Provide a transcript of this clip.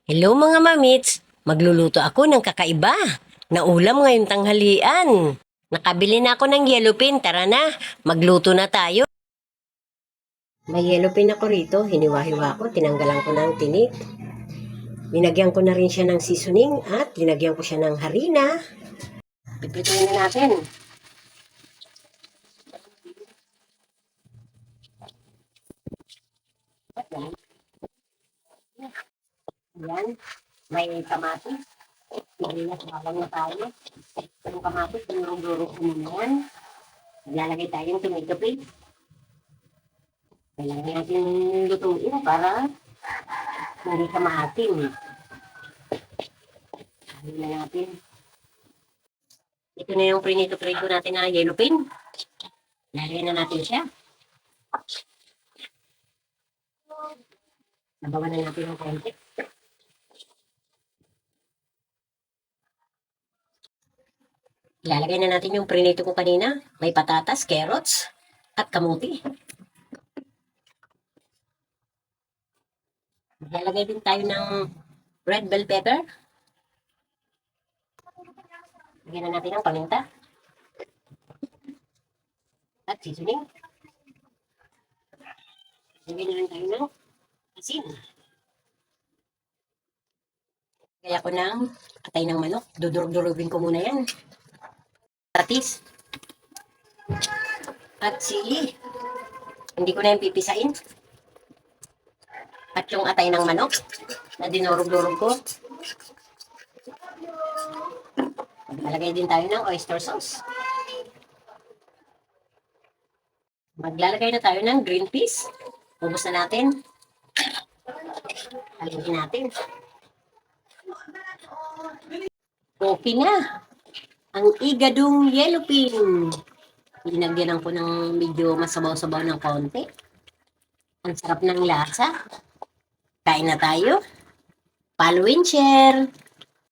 Hello mga mamits! Magluluto ako ng kakaiba na ulam ngayong tanghalian. Nakabili na ako ng yellow pin. Tara na, magluto na tayo. May yellow pin ako rito. Hiniwa-hiwa ko. Tinanggalan ko ng tinik. Linagyan ko na rin siya ng seasoning at linagyan ko siya ng harina. Pipituin na natin. Yan. May kamatis. Marinas, bawang na tayo. Yung kamatis, pinurong-durong ko muna yan. Lalagay tayong tomato paste. Kailangan natin lutuin para hindi ka maatim. Sabi na natin. Ito na yung prinito-prito natin na yellow pin. Lalagay na natin siya. Nabawan na natin yung konti. Ilalagay na natin yung prinito ko kanina. May patatas, carrots, at kamuti. Ilalagay din tayo ng red bell pepper. Lagyan na natin ng paminta. At seasoning. Lagyan na rin tayo ng asin. Kaya ko ng atay ng manok. Dudurog-durugin ko muna yan. Patis. At sili. Hindi ko na yung pipisain. At yung atay ng manok na dinurog-durog ko. Maglalagay din tayo ng oyster sauce. Maglalagay na tayo ng green peas. Ubus na natin. Haluin natin. Okay na. Ang igadong yellow pin. Linagyan ko ng medyo masabaw-sabaw ng konti. Ang sarap ng lasa. Kain na tayo. Follow and share.